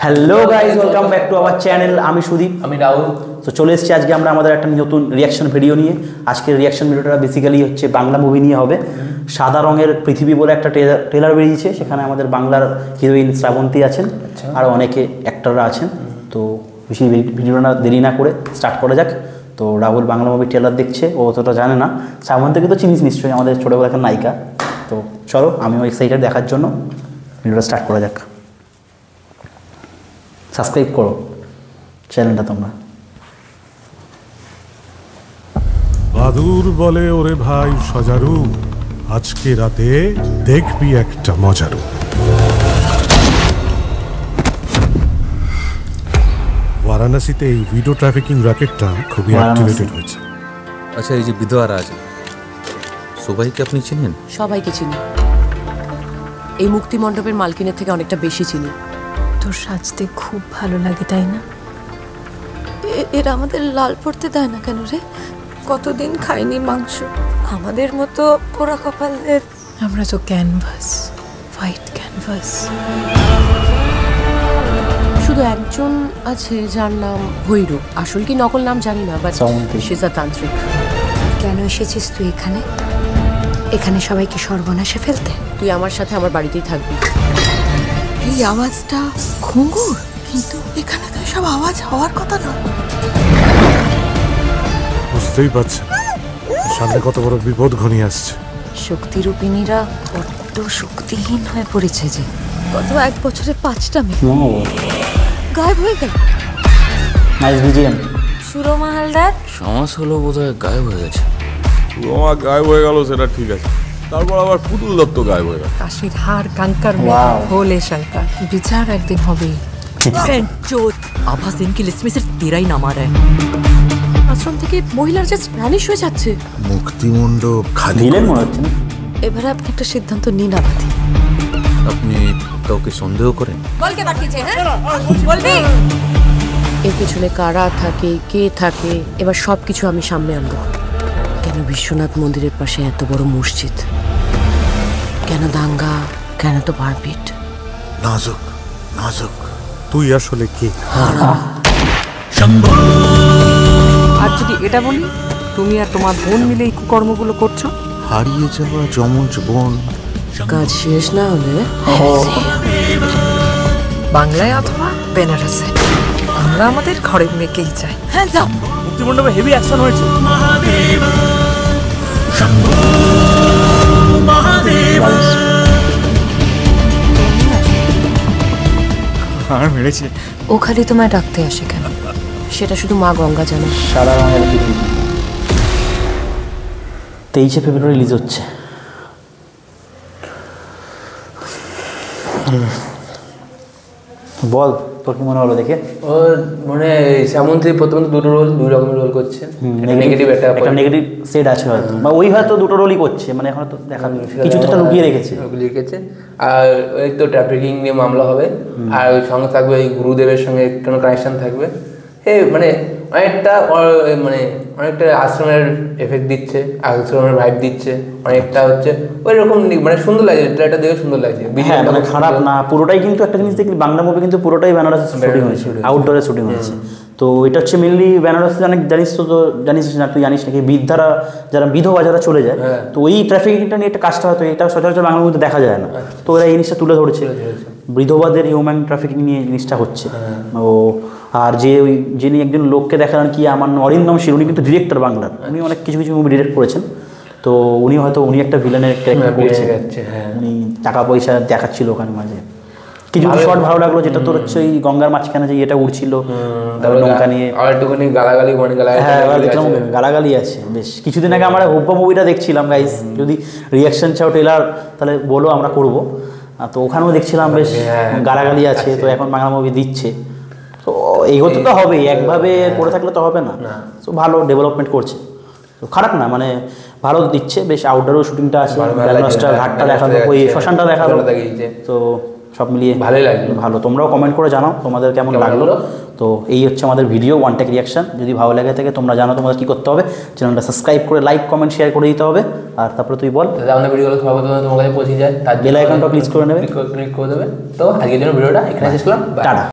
Hello guys, welcome back to our channel. আমি সুদীপ, আমি রাহুল। তো চলে এসেছি আজকে আমরা আমাদের একটা নতুন রিয়াকশন ভিডিও নিয়ে। আজকের রিয়াকশন ভিডিওটা বেসিক্যালি হচ্ছে বাংলা মুভি নিয়ে হবে। সাদা রঙের পৃথিবী বলে একটা ট্রেলার বেরিয়েছে, সেখানে আমাদের বাংলার হিরোইন শ্রাবন্তী আছেন, আর অনেকে অ্যাক্টররা আছেন। তো বেশি ভিডিওটা দেরি না করে স্টার্ট করা যাক। তো রাহুল বাংলা মুভি ট্রেলার দেখছে, ও অতটা জানে না। শ্রাবন্তীকে তো চিনিস নিশ্চয়ই, আমাদের ছোটোবেলাকার নায়িকা। তো চলো, আমিও এক্সাইটেড দেখার জন্য। ভিডিওটা স্টার্ট করা যাক। সাবস্ক্রাইব করো চ্যানেলটা তোমরা। বাদুর বলে ওরে ভাই সজারু, আজকে রাতে দেখবি একটা মজারু। বারাণসীতে এই ভিডিও ট্রাফিকিং র্যাকেটটা খুবই অ্যাক্টিভেটেড হয়েছে। আচ্ছা, এই যে বিধবা রাজ, সবাইকে আপনি চিনেন? সবাইকে চিনি। এই মুক্তি মণ্ডপের মালকিনের থেকে অনেকটা বেশি চিনি। তোর সাজতে খুব ভালো লাগে, তাই না? এরা আমাদের লাল পড়তে দেয় না কেন রে? কতদিন খাইনি মাংস। আমাদের মতো পোড়া কপালের। আমরা তো ক্যানভাস, হোয়াইট ক্যানভাস। শুধু একজন আছে যার নাম ভৈরব। আসল কি নকল নাম জানি না, বাট শি ইজ আ তান্ত্রিক। কেন এসেছিস তুই এখানে? এখানে সবাইকে সর্বনাশে ফেলতে? তুই আমার সাথে আমার বাড়িতেই থাকবি। এই আওয়াজটা ঘুঙুর, কিন্তু এখানে তো সব আওয়াজ হওয়ার কথা না। বুঝতেই পারছেন সামনে কত বড় বিপদ ঘনিয়ে আসছে। শক্তিরূপিণীরা বড্ড শক্তিহীন হয়ে পড়েছে যে। গত 1 বছরে 5টা মেয়ে গায়েব হয়ে গেল। Nice BGM. সুরমা হালদার সমাজ হলো বোধহয় গায়েব হয়ে গেছে। সুরমা গায়েব হয়ে গেল সেটা ঠিক আছে, তারপর আবার পুতুল দত্ত গায়েব হয়ে গেল। কাশির হার কাঙ্কার হোলে শালকা বিচার একদিন হবেই। আভাস ইনকি লিস্ট में सिर्फ तेरा ही नाम आ रहा है। আশ্রম থেকে মহিলার জাস্ট ভ্যানিশ হয়ে যাচ্ছে। মুক্তিমণ্ডপ খালি মনে হচ্ছে না। এবারে আপনি একটা সিদ্ধান্ত নিন। আবাদি আপনি কাউকে সন্দেহ করেন? বলকে বাকিছে, হ্যাঁ বলবি? এর পিছনে কারা থাকে, কে থাকে, এবার সব কিছু আমি সামনে আনবো। কেন বিশ্বনাথ মন্দিরের পাশে এত বড় মসজিদ? কেন দাঙ্গা? কেন তো মারপিট? নাজুক নাজুক। তুই আসলে কে? আর যদি এটা বলি, তুমি আর তোমার বোন মিলে এই কুকর্মগুলো করছো। হারিয়ে যাওয়া যমজ বোন। কাজ শেষ না হলে বাংলায় অথবা বেনারসে আমরা আমাদের ঘরের মেয়েকেই চাই। হ্যাঁ যাও। মুক্তিমণ্ডপে হেভি অ্যাকশন হয়েছে। ও খালি তোমায় ডাকতে আসে কেন? সেটা শুধু মা গঙ্গা জানে। সাদা রঙের পৃথিবী 23শে ফেব্রুয়ারি রিলিজ হচ্ছে। বল, তোর কি মনে হলো দেখে? ওর মনে শ্যামন্তী প্রথমত দুই রকমের রোল করছে। নেগেটিভ একটা নেগেটিভ সেট আছে হয়তো, বা ওই হয়তো দুটো রোলই করছে, মানে এখন তো দেখা কিছু তো একটা লুকিয়ে রেখেছে। আর ওই তো ট্রাফিকিং নিয়ে মামলা হবে, আর ওই সঙ্গে থাকবে ওই গুরুদেবের সঙ্গে কোনো কানেকশন থাকবে। মানে অনেকটা আশ্রমের এফেক্ট দিচ্ছে, আশ্রমের ভাইব দিচ্ছে, অনেকটা হচ্ছে ওই রকম। মানে সুন্দর লাগছে, এটা দেখে সুন্দর লাগছে। হ্যাঁ, মানে খারাপ না পুরোটাই, কিন্তু একটা জিনিস দেখি বাংলা মুভি কিন্তু পুরোটাই বেনারসে শুটিং হয়েছে, আউটডোরে শুটিং হয়েছে। তো এটা হচ্ছে মেনলি বেনারসে। জানিস তো, জানিস না তুই জানিস নাকি, বৃদ্ধারা যারা বিধবা যারা চলে যায়, তো ওই ট্রাফিকিংটা নিয়ে একটা কাজটা হয়তো এটা সচরাচর বাংলা মুভিতে দেখা যায় না। তো ওরা এই জিনিসটা তুলে ধরেছে, বিধবাদের হিউম্যান ট্রাফিকিং নিয়ে জিনিসটা হচ্ছে। ও আর যিনি একজন লোককে দেখালেন কি, আমার অরিন্দম শীল, উনি কিন্তু ডিরেক্টর বাংলার, উনি অনেক কিছু কিছু মুভি ডিরেক্ট করেছেন। তো উনি একটা ভিলেনের ক্যারেক্টার করেছেন। উনি টাকা পয়সা দেখাচ্ছিল ওখানে মাঝে। কিছু শর্ট ভালো লাগলো, যেটা তোর হচ্ছে ওই গঙ্গার মাঝখানে যে এটা উড়ছিল নৌকা নিয়ে, গালাগালি আছে বেশ। কিছুদিন আগে আমরা হুব্বা মুভিটা দেখছিলাম গাইস, যদি রিয়াকশন চাও ট্রেলার তাহলে বলো, আমরা করবো। তো ওখানেও দেখছিলাম বেশ গালাগালি আছে। তো এখন বাংলা মুভি দিচ্ছে, তো এগোতে তো হবেই, একভাবে করে থাকলে তো হবে না। তো ভালো ডেভেলপমেন্ট করছে, তো খারাপ না, মানে ভালো দিচ্ছে বেশ। আউটডোরও শুটিংটা আছে, ঘাটটা দেখালো, ওই শ্মশানটা দেখালো। তো সব মিলিয়ে ভালোই লাগলো। ভালো, তোমরাও কমেন্ট করে জানাও তোমাদের কেমন লাগলো। তো এই হচ্ছে আমাদের ভিডিও ওয়ান টেক রিয়াকশন। যদি ভালো লাগে থাকে তোমরা জানো তোমাদের কী করতে হবে, চ্যানেলটা সাবস্ক্রাইব করে লাইক কমেন্ট শেয়ার করে দিতে হবে। আর তারপরে তুই বল, আমাদের ভিডিওগুলো সর্বপ্রথমে তোমার কাছে পৌঁছে যায়, তার বেল আইকনটা ক্লিক করে নেবে, ক্লিক করে দেবে। তো আজকের জন্য ভিডিওটা এখানে শেষ করলাম, টাটা।